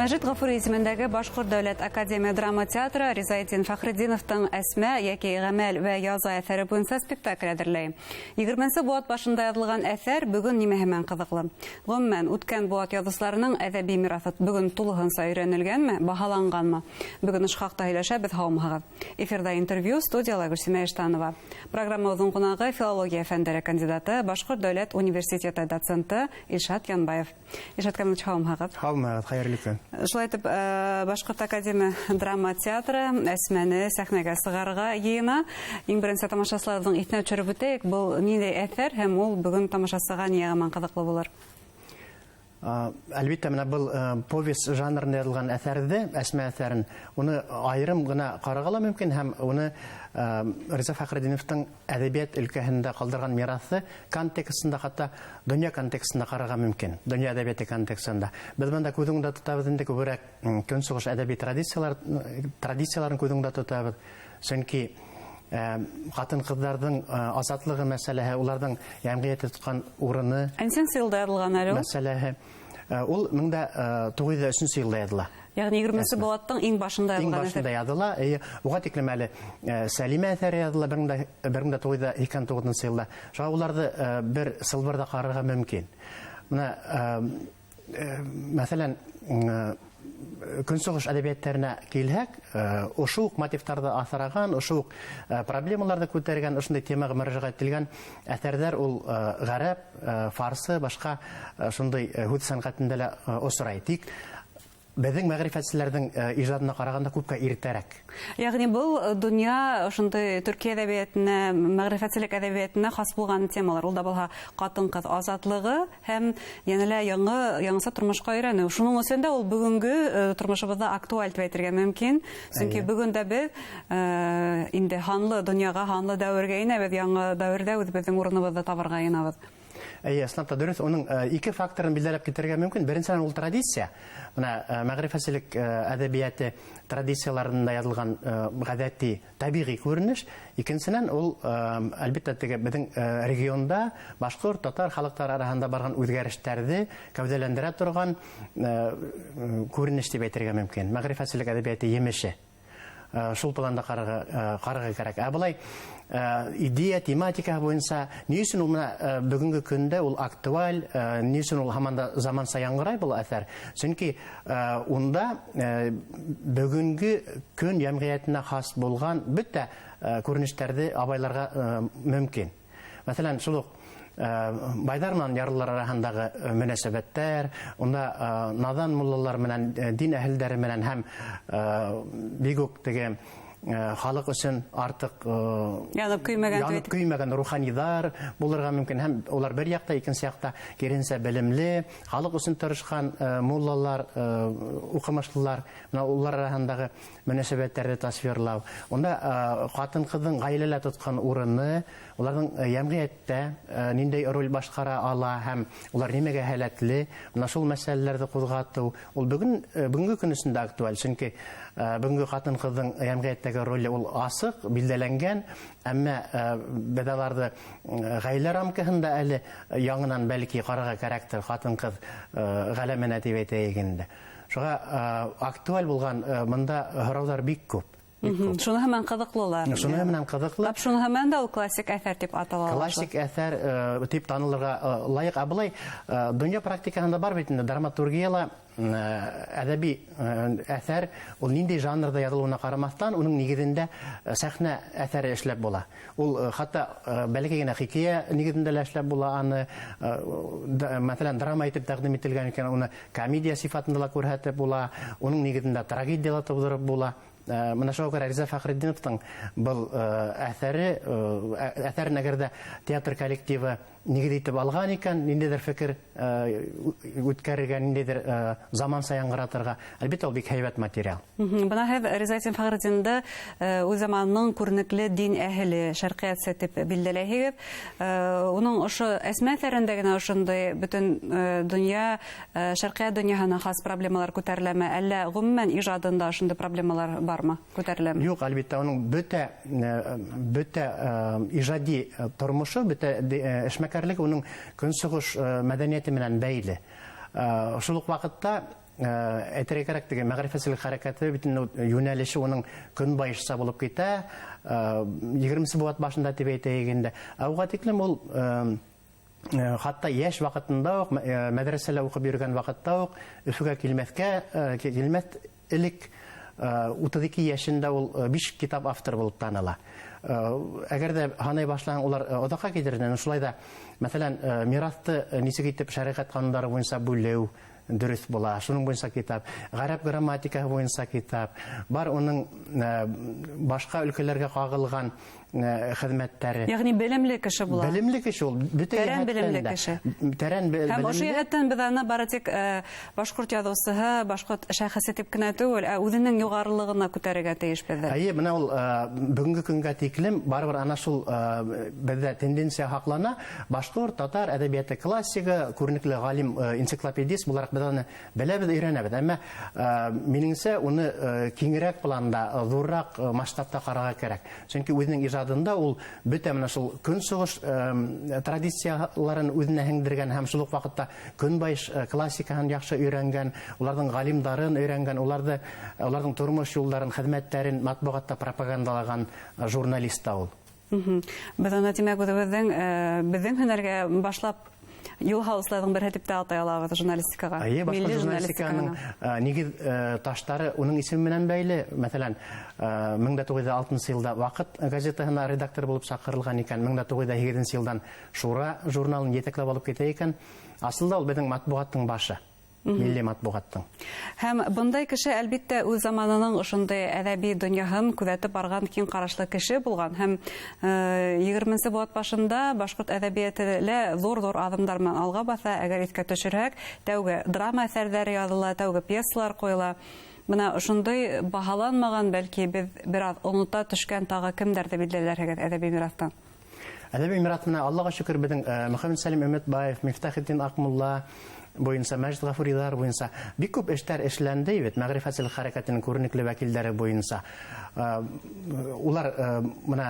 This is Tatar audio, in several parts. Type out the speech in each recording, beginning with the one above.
Мәжит Ғафури исемендәге Башқұрт дәүләт академия драма театры Ризаэддин Фәхретдиновтың «Әсмә» яки «Гамәл» вә «Яза» әҫәре буенча спектакль әҙерләй. 20 буат башында яҙылған әҫәр бөгөн нимәһе ҡыҙыҡлы. Ғөмүмән, үткән буат яҙыусыларының әҙәби мираҫы бөгөн тулыһынса өйрәнелгәнме, баһаланғанмы? Бөгөн иш хаҡта һөйләшәбеҙ, һаумыһығыҙ. Эфирҙа интервью, студияла Гөлсимә Эштанова. Программабыҙҙың ҡунағы филология фәндәре кандидаты, Башҡорт дәүләт университеты доценты Илшат Янбаев. Илшат Камилович, һаумыһығыҙ. Һаумыһығыҙ, хәйерле көн. Шулай итеп, Башҡорт академия драма театры «Әсмәне» сәхнәгә сығарырға йыйына. Иң беренсе тамашасыларҙың иҫенә төшөрөп үтәйек. Был ниндәй әҫәр һәм ул бөгөн тамашасыға ни яғынан ҡыҙыҡлы булыр? Әлбиттә, менә был повесть жанрында яҙылған әҫәрҙе, «Әсмә» әҫәрен, уны айырым ғына ҡарарға мөмкин һәм уны Риза Фәхретдиновтың әҙәбиәт өлкәһендә ҡалдырған мираҫы контекстында, хатта донъя контекстында ҡарарға мөмкин. Донъя әҙәбиәте контекстында. Беҙ бында күҙеңдә тотабыҙ инде күберәк көнсығыш әҙәби традицияларын күҙеңдә тотабыҙ. Сөнки ҡатын-ҡыҙҙарҙың азатлығы мәсьәләһе, уларҙың йәмғиәттә тотҡан урыны мәсьәләһе, ул 1903 йылда яҙыла. Яғни 20 быуаттың иң башында яҙыла. Уға тиклем әле Сәлимә әҫәре яҙыла 1929 йылда. Шуға уларҙы бер сылбырҙа ҡарарға мөмкин. Мәҫәлән, көнсығыш әҙәбиәттәренә килһәк, ошо уҡ мотивтарҙы аҫыраған, ошо уҡ проблемаларҙы күтәргән, ошондай темаға мөрәжәғәт ителгән әҫәрҙәр ул ғәрәп, фарсы, башҡа шундай һүҙ сәнғәтендә лә осрай. Тик беҙҙең мәғрифәтселәрҙең ижадына ҡарағанда күпкә иртәрәк. Яғни был донъя ошондай Төркиә әҙәбиәтенә, мәғрифәтселек әҙәбиәтенә хас булған темалар. Ул да булһа ҡатын-ҡыҙ азатлығы һәм йәнелә яңыса тормошҡа өйрәнеү. Шуның өсөн дә ул бөгөнгө тормошыбыҙҙа актуаль тип әйтергә мөмкин. Сөнки бөгөн дә беҙ инде һанлы донъяға, һанлы дәүергә инәбеҙ, яңы дәүерҙә үҙебеҙҙең урыныбыҙҙы табырға инабыҙ. Ысынлап та дөрөҫ, уның ике факторын билдәләп китергә мөмкин. Беренсенән ул традиция. Мәғрифәтселек әҙәбиәте традицияларында яҙылған ғәҙәти, тәбиғи күренеш. Икенсенән ул, әлбиттә, беҙҙең регионда башҡорт, татар халыҡтары араһында барған үҙгәрештәрҙе кәүҙәләндерә торған күренеш тип әйтергә мөмкин. Мәғрифәтселек әҙәбиәте емеше. Шул планда ҡарарға кәрәк. Ә былай идея, тематика буйынса ни өсөн ул бөгөнгө көндә ул актуаль, ни өсөн ул һаман да заманса яңғырай был әҫәр? Сөнки унда бөгөнгө көн йәмғиәтенә хас булған бөтә күренештәрҙе абайларға мөмкин. Мәҫәлән, шул уҡ байҙар менән ярлылар араһындағы мөнәсәбәттәр, унда наҙан муллалар менән, дин әһелдәре менән һәм бик үк теге халыҡ өсөн артыҡ янып көймәгән руханиҙар булырға мөмкин. Һәм улар бер яҡта, икенсе яҡта киренсә белемле, халыҡ өсөн тырышҡан муллалар, уҡымышлылар, улар араһындағы мөнәсәбәттәрҙе тасвирлау. Унда ҡатын-ҡыҙҙың ғаиләлә тотҡан урыны, уларҙың йәмғиәттә ниндәй роль башҡара ала һәм улар нимәгә һәләтле, шул мәсьәләләрҙе ҡуҙғатыу, ул бөгөнгө көн өсөндә актуаль. Сөнки бөгөнгө ҡатын-ҡыҙҙың йәмғиәттәге роле ул асыҡ, билдәләнгән, әммә беҙ аларҙы ғаилә рамкаһында әле яңынан бәлки ҡарарға кәрәктер, ҡатын-ҡыҙ ғаләменә тип әйтәйек инде. Шуға актуаль булған мында һорауҙар бик күп. Шуныһы менән ҡыҙыҡлылар. Шуныһы менән ҡыҙыҡлы. Шуныһы менән дә ул классик әҫәр тип атала. Классик әҫәр тип танылырға лайыҡ. Ә былай донъя практикаһында бар бит инде, драматургияла әҙәби әҫәр, ул ниндәй жанрда яҙылыуына ҡарамаҫтан, уның нигеҙендә сәхнә әҫәре эшләп була. Ул хатта бәләкәй генә хикәйә нигеҙендә лә эшләп була, аны мәҫәлән драма итеп тәҡдим ителгән икән, уны комедия сифатында ла күрһәтеп була, уның нигеҙендә трагедия ла тыуҙырып була. Мына шуға күрә Риза Фәхретдиновтың был әҫәрен әгәр театр коллективы нигеҙ итеп алған икән, ниндәйҙер фекер үткәрергә, ниндәйҙер заманса яңғыратырға, әлбиттә ул бик һәйбәт материал. Бына һеҙ Ризаэддин Фәхретдинды үҙ заманының күренекле дин әһеле, шәрҡиәтсе тип билдәләйһегеҙ. Уның ошо Әсмә әҫәрендә генә ошондай бөтөн донъя, шәрҡиәт донъяһына хас проблемалар күтәреләме, әллә ғөмүмән ижадында ошондай проблемалар бармы, күтәреләме? Юҡ, әлбиттә, уның бөтә ижади тормошо, бөтә эшмәкәрлеге уның көнсығыш мәҙәниәте менән бәйле. Шул уҡ ваҡытта әйтергә кирәк, теге мәгърифәтсезлек хәрәкәте битен юнәлеше уның көнбайышса булып китә. 20 буат башында дип әйтәйгәндә, ауга тиклем ул хатта яшь вакытында ук, мәдрәсәлә укып йөргән вакытта ук Өфөгә килмәс элек 32 яшендә ул 5 китап автор булып таныла. Әгәр дә һанай башлаган улар одакка китердән, шулай да, мәсәлән, мирасты ничек итеп шәригать кануннары буенча бүләү дөрес була. Шуның буенча китап, гарәп грамматикасы буенча китап, бар уның башка өлкәләргә кагылган хезмәттәре. Ягъни белемле кеше була. Белемле кеше ул. Тәрән белемле кеше. Тәрән белемле. Һәм ошый хәттән без аны бары тик башкорт язучысы, башкорт шәхесе дип кенә түгел, үзенең югарылыгына күтәрергә тиешбез. Әйе, менә ул бүгенге көнгә тиклем барыбер ана шул бездә тенденция хаклана. Башкорт, татар әдәбияты классигы, күренекле галим, энциклопедист буларак без аны беләбез, өйрәнәбез. Әмма минеңсә уны киңрәк планда, зуррак масштабта карарга кирәк. Чөнки үзенең ижадында ул бөтә менә шул көнсыгыш традицияларын үзенә һеңдергән һәм шул ук вакытта көнбайыш классикаһын яхшы өйрәнгән, уларның галимдарын өйрәнгән, уларның тормыш юлларын, хезмәттәрен матбугатта пропагандалаган журналист та ул. Без аны димәк безнең һөнәргә башлап юл хаусларның бер дип тә атай алабыз журналистикага. Башка журналистиканың нигез таштары уның исеме белән бәйле. Мәсәлән, 1906 елда Вакыт газетаһына редактор булып чакырылган икән. 1907 елдан Шура журналын җитәкләп алып китә икән. Асылда ул безнең матбугаттың башы. Милли матбугаттың. Һәм бундай кеше әлбиттә үз заманының ошондай әдәби дөньяһын күзәтеп барган киң карашлы кеше булган. Һәм 20 буат башында башкорт әдәбиятында зур адымдар белән алга баса. Әгәр искә төшерһәк, тәүге драма әсәрләре языла, тәүге пьесалар куела. Менә ошондай баһаланмаган, бәлки без бераз оныта төшкән тагы кемдер дип билгеләргә әдәби мирастан. Әдәби мирас менә Аллаһка шөкер безнең Мөхәммәд Сәлим Өметбаев, Мифтахетдин Акмулла буенча, Мәҗит Гафурилар буенча бик күп эшләр эшләнде бит, мәгърифәтсезлек хәрәкәтенең күренекле вәкилләре буенча. Улар менә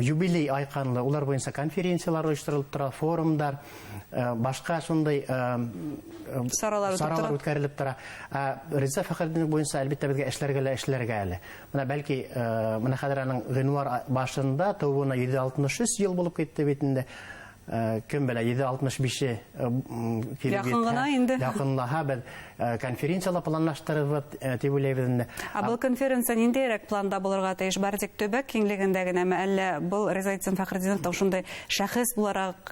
юбилей айканлы, улар буенча конференциялар оештырылып тора, форумдар, башка шундай саралар үткәрелеп тора. Реза Фәхретдинов буенча әлбиттә безгә эшләргә әле. Менә бәлки менә хәзер аның гыйнвар башында тууына 763 ел булып китте бит инде. Кем белә 765 якын гына инде. Якынлаһа без конференциялар планлаштырып дип уйлыйбыз инде. Бу конференция ниндәйрәк планда булырга тиеш? Бары тик төбәк киңлегендә генәме, әллә бу Резаитдин Фәхретдиновтың шундай шәхес буларак,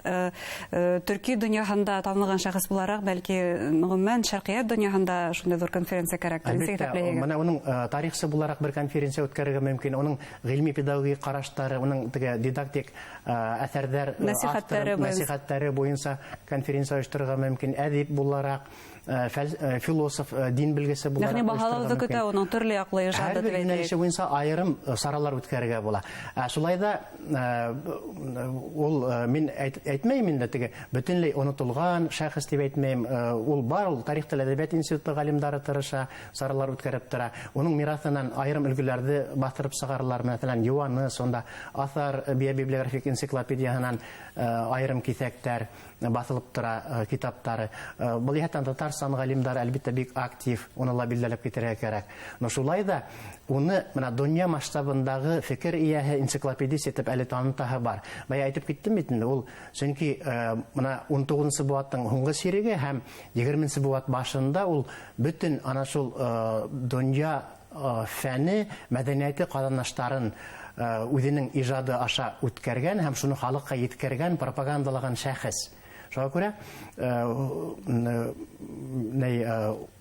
төрки дөньяһында танылган шәхес буларак, бәлки гомумән шәркият дөньяһында шундай зур конференция кирәк дип исәпләйбез. Менә уның тарихчы буларак бер конференция үткәрергә мөмкин. Уның гыйльми педагогик караштары, уның дидактик әсәрләр, насихаттары буенча конференция оештырырга мөмкин. Әдип буларак, философ, дин билгесе буларак. Ягъни баһалауды көтә уның төрле яклы иҗаты дип әйтәләр. Буенча айрым саралар үткәрергә була. Шулай да ул мин әйтмәйм инде теге бөтенләй онытылган шәхес дип әйтмәйм. Ул бар, ул тарих тел әдәбият институты галимдары тырыша, саралар үткәреп тора. Уның мирасыннан айрым өлгеләрне бастырып чыгарлар. Мәсәлән, Юаны, сонда Аthар библиографик энциклопедияһынан айрым кисәктәр басылып тора, китаптары. Бу яктан Татарстан галимдары әлбиттә бик актив, уны ла билгеләп китерергә кирәк. Но шулай да уны менә дөнья масштабындагы фикер ияһе, энциклопедист итеп әле танытаһы бар. Бая әйтеп киттем бит инде, ул чөнки менә 19 буаттың һуңгы сиреге һәм 20 буат башында ул бөтен ана шул дөнья фәне, мәдәнияте казанышларын үзенең иҗады аша үткәргән һәм шуны халыкка yetkергән, пропагандалаган шәхес. Шуңа күрә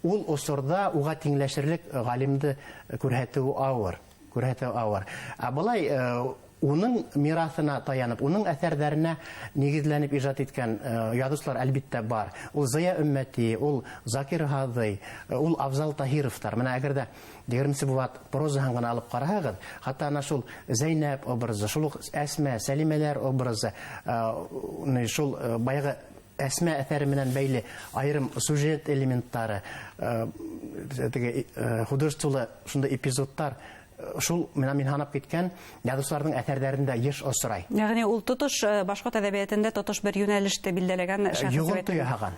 ул осорда уга тиңләшерлек галимды күрһәтү авыр. Булай уның мирасына таянып, уның әсәрләренә нигезләнеп иҗат иткән язучылар әлбиттә бар. Ул Зая Өммәти, ул Закир Хазый, ул Афзал Таһировтар. Менә әгәр дә 20 буат прозаһын гына алып караһагыз, хәтта ана шул Зәйнәп образы, шул Әсмә, Сәлимәләр образы, шул баягы Әсмә әсәре менән бәйле айрым сюжет элементтары, художественный шундай эпизодтар шул менә мин һанап киткән язучыларның әсәрләрендә еш осрай. Ягъни ул тотыш башкорт әдәбиятында тотыш бер юнәлеште билдәләгән шәхес.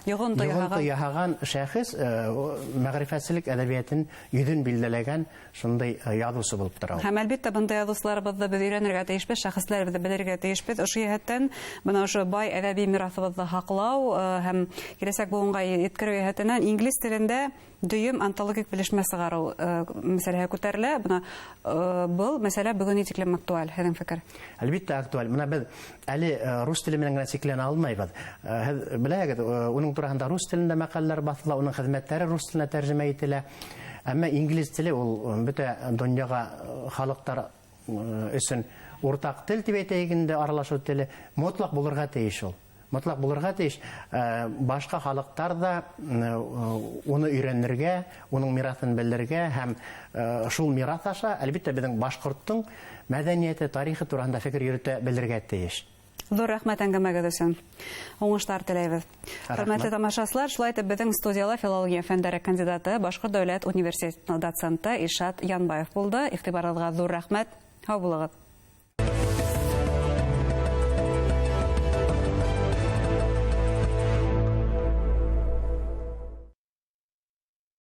Йогынты яһаган шәхес мәгърифәтсезлек әдәбиятын йөҙөн билдәләгән шундай язучы булып тора. Һәм әлбәттә бундай язучыларыбызды без өйрәнергә тиешбез, шәхесләребезне белергә тиешбез. Ошо яһәттән бына ошо бай әдәби мирасыбызны һаклау һәм киләсәк буынга yetkерү яһәтеннән инглиз телендә дөйем антологик белешмә сыгару мәсьәләһе күтәрелә. Бuna был мәсьәлә бүген ничекләм актуаль, һеҙҙең фекер? Әлбиттә актуаль. Менә без әле рус теле менән генә сикләнә алмайбыз. Беләгез, уның тураһында рус телендә мәкаләләр басыла, уның хезмәттәре рус теленә тәрҗемә ителә. Әмма инглиз теле ул бөтә дөньяга халыктар өчен уртак тел дип әйтәйек инде, аралашу теле мотлак булырга тиеш ул. Мотлак булырга тиеш. Башка халыктар да уны өйрәнергә, уның мирасын белергә һәм шул мирас аша әлбиттә безнең башкорттың мәдәнияте, тарихы турында фикер йөртә белергә тиеш. Зур рәхмәт әңгәмәгез өчен. Уңышлар теләйбез. Хөрмәтле тамашачылар, шулай итеп безнең студиялә филология фәннәре кандидаты, Башкорт дәүләт университетының доценты Ишат Янбаев булды. Игътибарыгызга зур рәхмәт. Һау булыгыз.